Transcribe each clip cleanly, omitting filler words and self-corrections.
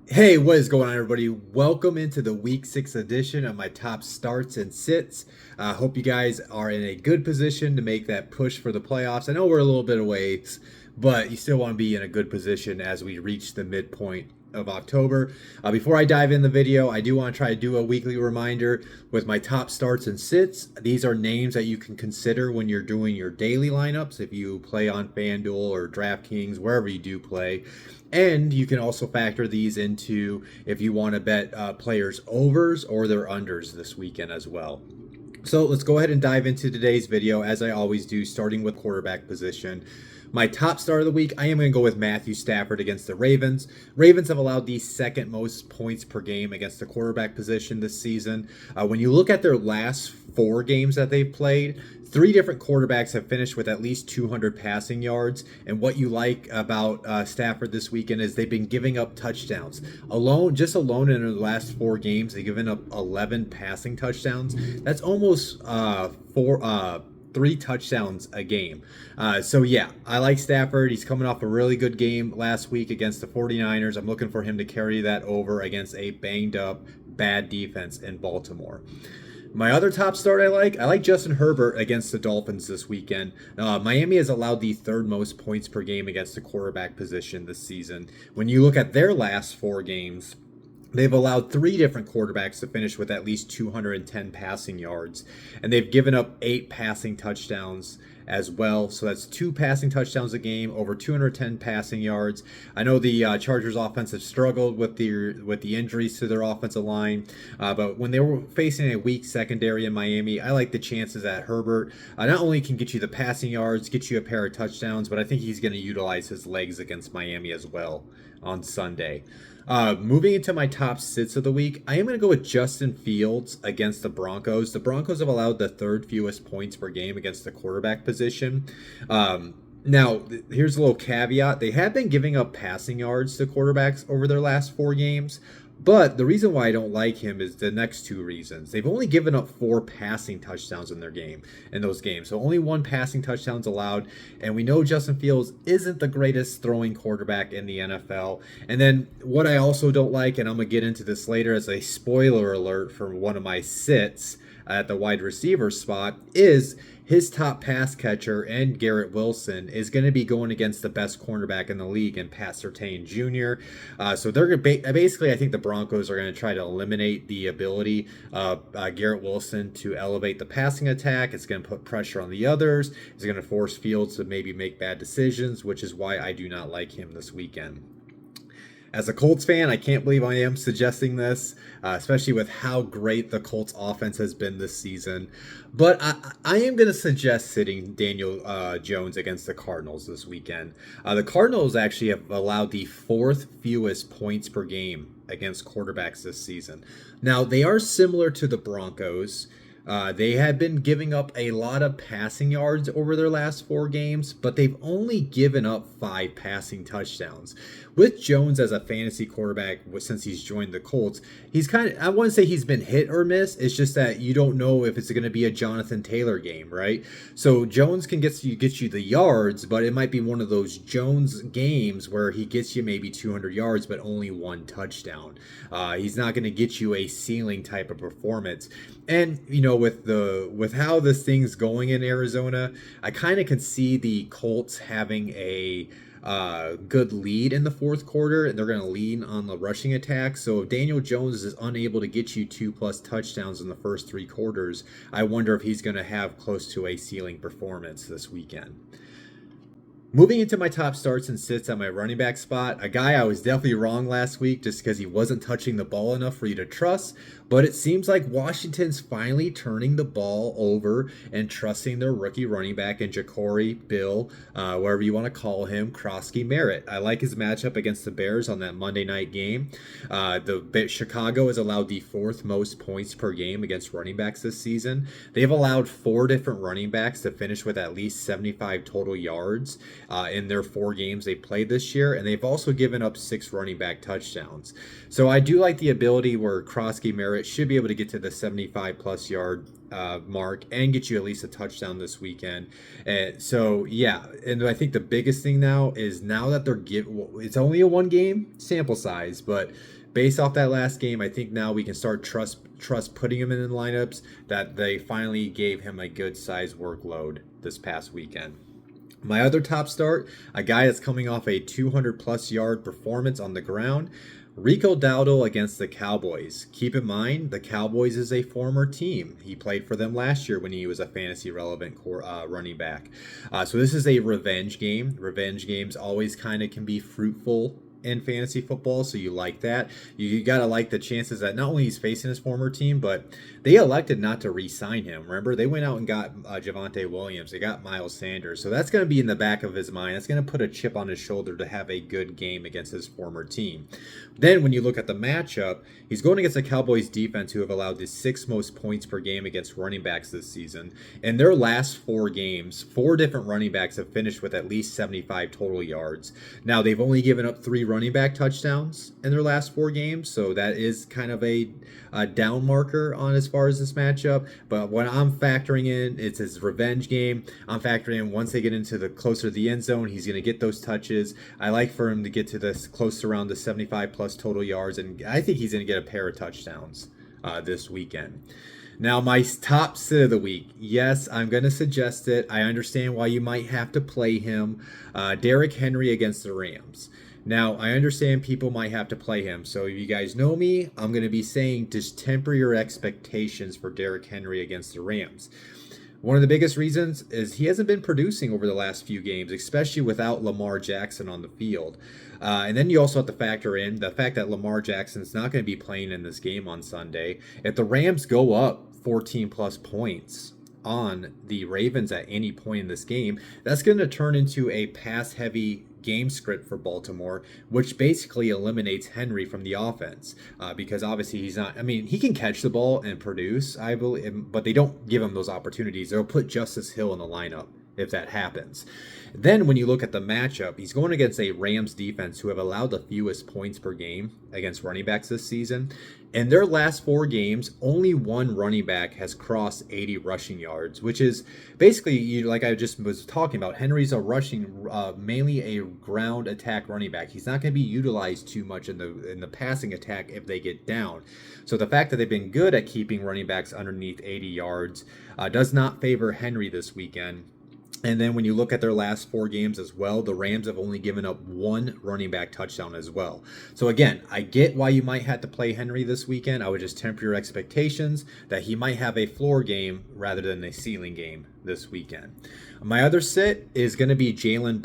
Hey, what is going on, everybody? Welcome into the week 6 edition of my top starts and sits. Hope you guys are in a good position to make that push for the playoffs. I know we're a little bit away, but you still want to be in a good position as we reach the midpoint of October. Before I dive in the video, I do want to try to do a weekly reminder with my top starts and sits. These are names that you can consider when you're doing your daily lineups if you play on FanDuel or DraftKings, wherever you do play. And you can also factor these into if you want to bet players' overs or their unders this weekend as well. So let's go ahead and dive into today's video, as I always do, starting with quarterback position. My top start of the week, I am going to go with Matthew Stafford against the Ravens. Ravens have allowed the second most points per game against the quarterback position this season. When you look at their last 4 games that they've played, 3 different quarterbacks have finished with at least 200 passing yards. And what you like about Stafford this weekend is they've been giving up touchdowns. Just alone in the last 4 games, they've given up 11 passing touchdowns. That's almost 3 touchdowns a game. So yeah, I like Stafford. He's coming off a really good game last week against the 49ers. I'm looking for him to carry that over against a banged up, bad defense in Baltimore. My other top start I like Justin Herbert against the Dolphins this weekend. Miami has allowed the third most points per game against the quarterback position this season. When you look at their last 4 games, they've allowed 3 different quarterbacks to finish with at least 210 passing yards, and they've given up 8 passing touchdowns as well. So that's 2 passing touchdowns a game, over 210 passing yards. I know the Chargers offense have struggled with the injuries to their offensive line, but when they were facing a weak secondary in Miami, I like the chances that Herbert not only can get you the passing yards, get you a pair of touchdowns, but I think he's going to utilize his legs against Miami as well on Sunday. Moving into my top sits of the week, I am going to go with Justin Fields against the Broncos. The Broncos have allowed the third fewest points per game against the quarterback position. Now, here's a little caveat. They have been giving up passing yards to quarterbacks over their last 4 games. But the reason why I don't like him is the next 2 reasons. They've only given up 4 passing touchdowns in those games. So only 1 passing touchdown's allowed. And we know Justin Fields isn't the greatest throwing quarterback in the NFL. And then what I also don't like, and I'm going to get into this later as a spoiler alert for one of my sits at the wide receiver spot, is his top pass catcher and Garrett Wilson is going to be going against the best cornerback in the league and Pat Surtain Jr. So they're going to basically, I think the Broncos are going to try to eliminate the ability of Garrett Wilson to elevate the passing attack. It's going to put pressure on the others. It's going to force Fields to maybe make bad decisions, which is why I do not like him this weekend. As a Colts fan, I can't believe I am suggesting this, especially with how great the Colts offense has been this season. But I am going to suggest sitting Daniel Jones against the Cardinals this weekend. The Cardinals actually have allowed the fourth fewest points per game against quarterbacks this season. Now, they are similar to the Broncos. They have been giving up a lot of passing yards over their last 4 games, but they've only given up 5 passing touchdowns. With Jones as a fantasy quarterback since he's joined the Colts, he's I wouldn't say he's been hit or miss. It's just that you don't know if it's going to be a Jonathan Taylor game, right? So Jones can get you the yards, but it might be one of those Jones games where he gets you maybe 200 yards, but only 1 touchdown. He's not going to get you a ceiling type of performance. And with how this thing's going in Arizona, I kind of can see the Colts having a good lead in the fourth quarter, and they're going to lean on the rushing attack. So if Daniel Jones is unable to get you 2+ touchdowns in the first 3 quarters, I wonder if he's going to have close to a ceiling performance this weekend. Moving into my top starts and sits at my running back spot, a guy I was definitely wrong last week just because he wasn't touching the ball enough for you to trust, but it seems like Washington's finally turning the ball over and trusting their rookie running back in Ja'Cory, Bill, whatever you want to call him, Krosky Merritt. I like his matchup against the Bears on that Monday night game. Chicago has allowed the fourth most points per game against running backs this season. They've allowed 4 different running backs to finish with at least 75 total yards. in their 4 games they played this year, and they've also given up 6 running back touchdowns. So I do like the ability where Krosky Merritt should be able to get to the 75 plus yard mark and get you at least a touchdown this weekend. And so yeah, and I think the biggest thing now is now that it's only a 1 game sample size, but based off that last game, I think now we can start trust putting him in the lineups, that they finally gave him a good size workload this past weekend. My other top start, a guy that's coming off a 200 plus yard performance on the ground, Rico Dowdle against the Cowboys. Keep in mind, the Cowboys is a former team. He played for them last year when he was a fantasy relevant running back. So this is a revenge game. Revenge games always kind of can be fruitful in fantasy football, so you like that. You gotta like the chances that not only he's facing his former team, but they elected not to re-sign him. Remember, they went out and got Javonte Williams. They got Miles Sanders. So that's going to be in the back of his mind. That's going to put a chip on his shoulder to have a good game against his former team. Then when you look at the matchup, he's going against the Cowboys defense, who have allowed the 6th most points per game against running backs this season. In their last 4 games, 4 different running backs have finished with at least 75 total yards. Now, they've only given up 3 running back touchdowns in their last 4 games, so that is kind of a down marker on as far as this matchup. But when I'm factoring in, it's his revenge game. I'm factoring in once they get into the closer to the end zone, he's going to get those touches. I like for him to get to this close to around the 75 plus total yards, and I think he's going to get a pair of touchdowns this weekend. Now, my top sit of the week. Yes, I'm going to suggest it. I understand why you might have to play him. Derrick Henry against the Rams. Now, I understand people might have to play him. So if you guys know me, I'm going to be saying just temper your expectations for Derrick Henry against the Rams. One of the biggest reasons is he hasn't been producing over the last few games, especially without Lamar Jackson on the field. And then you also have to factor in the fact that Lamar Jackson's not going to be playing in this game on Sunday. If the Rams go up 14 plus points on the Ravens at any point in this game, that's going to turn into a pass-heavy game script for Baltimore, which basically eliminates Henry from the offense because obviously he's not, I mean, he can catch the ball and produce, I believe, but they don't give him those opportunities. They'll put Justice Hill in the lineup if that happens. Then when you look at the matchup, he's going against a Rams defense who have allowed the fewest points per game against running backs this season. In their last 4 games, only 1 running back has crossed 80 rushing yards, which is basically, like I just was talking about, Henry's a rushing, mainly a ground attack running back. He's not going to be utilized too much in the passing attack if they get down. So the fact that they've been good at keeping running backs underneath 80 yards does not favor Henry this weekend. And then when you look at their last 4 games as well, the Rams have only given up 1 running back touchdown as well. So again, I get why you might have to play Henry this weekend. I would just temper your expectations that he might have a floor game rather than a ceiling game this weekend. My other sit is going to be Jaylen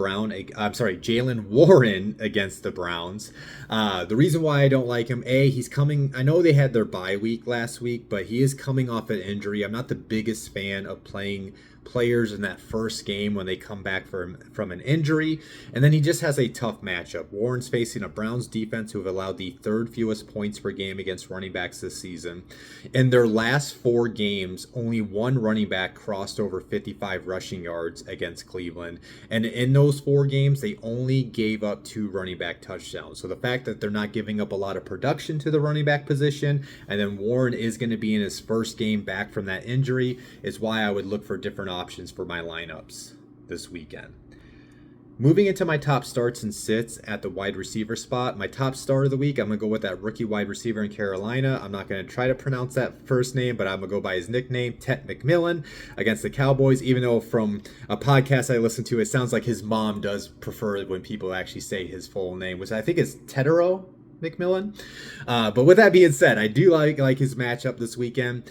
Warren against the Browns. The reason why I don't like him, he's coming, I know they had their bye week last week, but he is coming off an injury. I'm not the biggest fan of playing players in that first game when they come back from an injury, and then he just has a tough matchup. Warren's facing a Browns defense who have allowed the 3rd fewest points per game against running backs this season. In their last 4 games, only 1 running back crossed over 55 rushing yards against Cleveland, and in those 4 games they only gave up 2 running back touchdowns. So the fact that they're not giving up a lot of production to the running back position, and then Warren is going to be in his first game back from that injury, is why I would look for different options for my lineups this weekend. Moving into my top starts and sits at the wide receiver spot, my top start of the week, I'm going to go with that rookie wide receiver in Carolina. I'm not going to try to pronounce that first name, but I'm going to go by his nickname, Tet McMillan, against the Cowboys, even though from a podcast I listen to, it sounds like his mom does prefer when people actually say his full name, which I think is Tetero McMillan. But with that being said, I do like his matchup this weekend.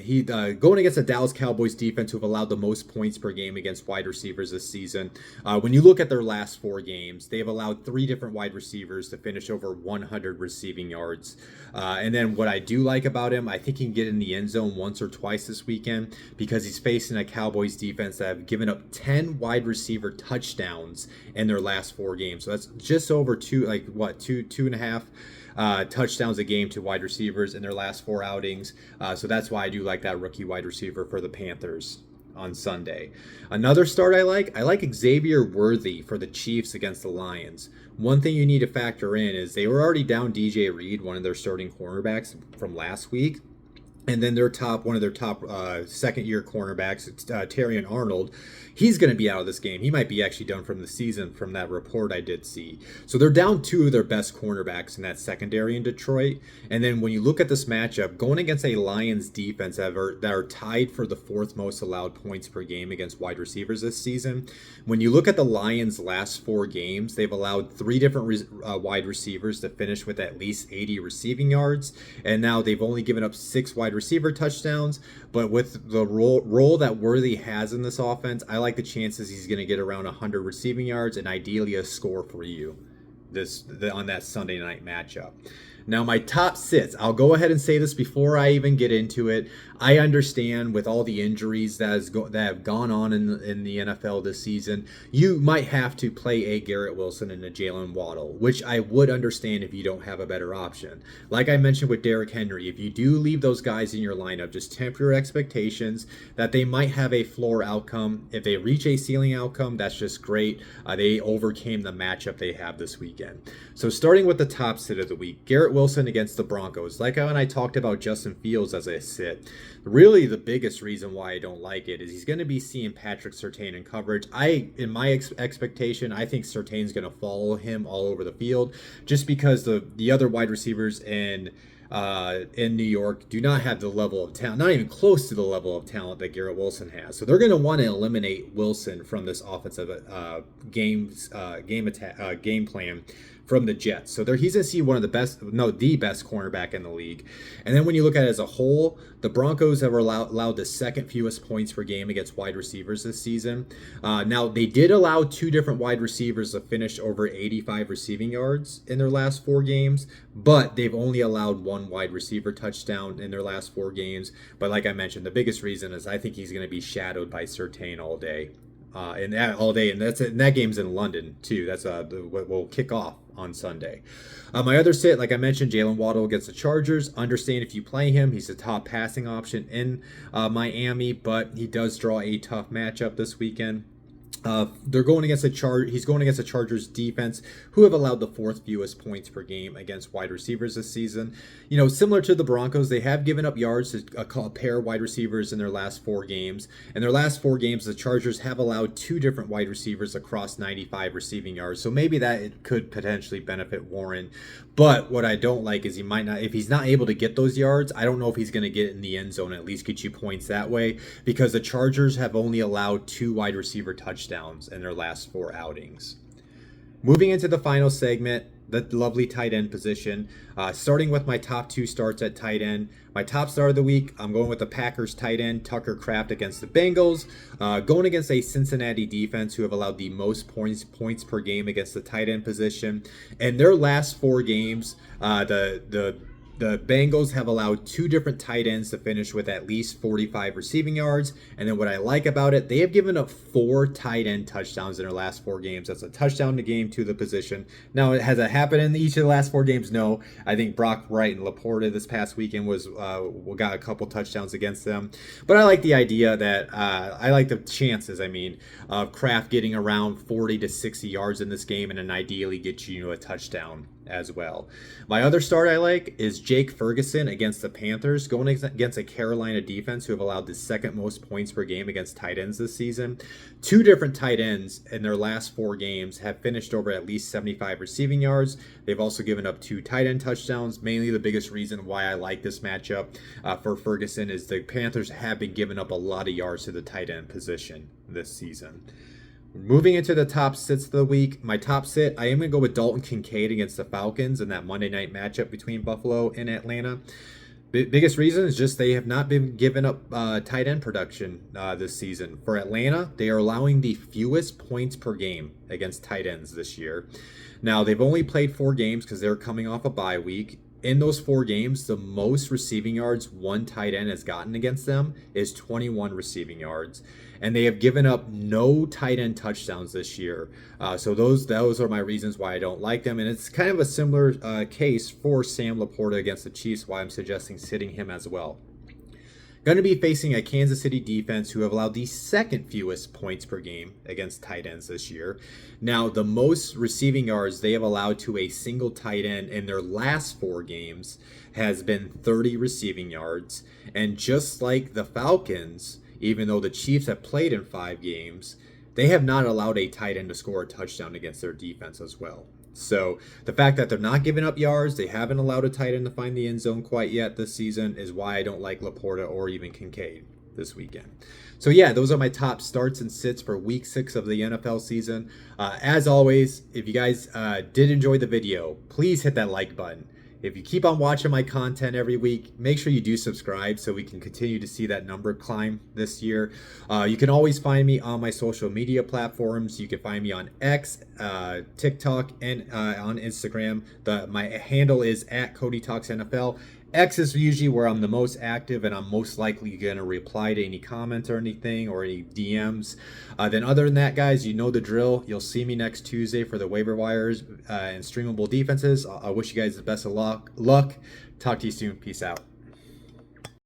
He going against the Dallas Cowboys defense, who have allowed the most points per game against wide receivers this season. When you look at their last 4 games, they have allowed 3 different wide receivers to finish over 100 receiving yards. And then what I do like about him, I think he can get in the end zone once or twice this weekend because he's facing a Cowboys defense that have given up 10 wide receiver touchdowns in their last 4 games. So that's just over 2.5 touchdowns a game to wide receivers in their last 4 outings. So that's why I do like that rookie wide receiver for the Panthers on Sunday. Another start I like Xavier Worthy for the Chiefs against the Lions. One thing you need to factor in is they were already down DJ Reed, one of their starting cornerbacks from last week. And then one of their top second-year cornerbacks, Terrion Arnold, he's going to be out of this game. He might be actually done from the season from that report I did see. So they're down two of their best cornerbacks in that secondary in Detroit. And then when you look at this matchup, going against a Lions defense that are tied for the fourth most allowed points per game against wide receivers this season, when you look at the Lions' last 4 games, they've allowed 3 different wide receivers to finish with at least 80 receiving yards. And now they've only given up 6 wide receiver touchdowns, but with the role that Worthy has in this offense, I like the chances he's going to get around 100 receiving yards and ideally a score for you on that Sunday night matchup. Now, my top sits, I'll go ahead and say this before I even get into it. I understand with all the injuries that have gone on in the NFL this season, you might have to play a Garrett Wilson and a Jalen Waddle, which I would understand if you don't have a better option. Like I mentioned with Derrick Henry, if you do leave those guys in your lineup, just temper your expectations that they might have a floor outcome. If they reach a ceiling outcome, that's just great. They overcame the matchup they have this weekend. So starting with the top sit of the week, Garrett Wilson against the Broncos. Like when I talked about Justin Fields as a sit, really the biggest reason why I don't like it is he's going to be seeing Patrick Surtain in coverage. In my expectation, I think Surtain's going to follow him all over the field just because the other wide receivers in New York do not have the level of talent, not even close to the level of talent that Garrett Wilson has. So they're going to want to eliminate Wilson from this offensive game plan from the Jets. So he's going to see the best cornerback in the league. And then when you look at it as a whole, the Broncos have allowed the second fewest points per game against wide receivers this season. Now, they did allow 2 different wide receivers to finish over 85 receiving yards in their last 4 games, but they've only allowed 1 wide receiver touchdown in their last 4 games. But like I mentioned, the biggest reason is I think he's going to be shadowed by Surtain all day. And that game's in London too. That's what will kick off on Sunday. My other sit, like I mentioned, Jalen Waddle against the Chargers. Understand if you play him, he's the top passing option in Miami, but he does draw a tough matchup this weekend. He's going against the Chargers defense, who have allowed the 4th fewest points per game against wide receivers this season. Similar to the Broncos, they have given up yards to a pair of wide receivers in their last 4 games. In their last 4 games, the Chargers have allowed 2 different wide receivers across 95 receiving yards. So maybe that it could potentially benefit Warren. But what I don't like is if he's not able to get those yards, I don't know if he's going to get in the end zone and at least get you points that way, because the Chargers have only allowed 2 wide receiver touchdowns in their last 4 outings. Moving into the final segment, the lovely tight end position. Starting with my top 2 starts at tight end. My top start of the week, I'm going with the Packers tight end, Tucker Kraft against the Bengals. Going against a Cincinnati defense who have allowed the most points per game against the tight end position. In their last 4 games, the Bengals have allowed 2 different tight ends to finish with at least 45 receiving yards. And then what I like about it, they have given up 4 tight end touchdowns in their last 4 games. That's a touchdown to game to the position. Now, has that happened in each of the last 4 games? No. I think Brock Wright and Laporta this past weekend got a couple touchdowns against them. But I like the idea that I like the chances, of Kraft getting around 40 to 60 yards in this game and then ideally get you a touchdown as well. My other start I like is Jake Ferguson against the Panthers, going against a Carolina defense who have allowed the 2nd most points per game against tight ends this season. 2 different tight ends in their last 4 games have finished over at least 75 receiving yards. They've also given up 2 tight end touchdowns. Mainly the biggest reason why I like this matchup for Ferguson is the Panthers have been giving up a lot of yards to the tight end position this season. Moving into the top sits of the week, my top sit, I am going to go with Dalton Kincaid against the Falcons in that Monday night matchup between Buffalo and Atlanta. Biggest reason is just they have not been giving up tight end production this season. For Atlanta, they are allowing the fewest points per game against tight ends this year. Now, they've only played 4 games because they're coming off a bye week. In those 4 games, the most receiving yards one tight end has gotten against them is 21 receiving yards. And they have given up no tight end touchdowns this year. So those are my reasons why I don't like them. And it's kind of a similar case for Sam Laporta against the Chiefs, why I'm suggesting sitting him as well. Going to be facing a Kansas City defense who have allowed the second fewest points per game against tight ends this year. Now, the most receiving yards they have allowed to a single tight end in their last 4 games has been 30 receiving yards. And just like the Falcons, even though the Chiefs have played in 5 games, they have not allowed a tight end to score a touchdown against their defense as well. So the fact that they're not giving up yards, they haven't allowed a tight end to find the end zone quite yet this season, is why I don't like Laporta or even Kincaid this weekend. So yeah, those are my top starts and sits for week 6 of the NFL season. As always, if you guys did enjoy the video, please hit that like button. If you keep on watching my content every week, make sure you do subscribe so we can continue to see that number climb this year. You can always find me on my social media platforms. You can find me on X, TikTok, and on Instagram. My handle is @CodyTalksNFL. X is usually where I'm the most active, and I'm most likely going to reply to any comments or anything or any DMs. Then other than that, guys, you know the drill. You'll see me next Tuesday for the waiver wires and streamable defenses. I wish you guys the best of luck. Talk to you soon. Peace out.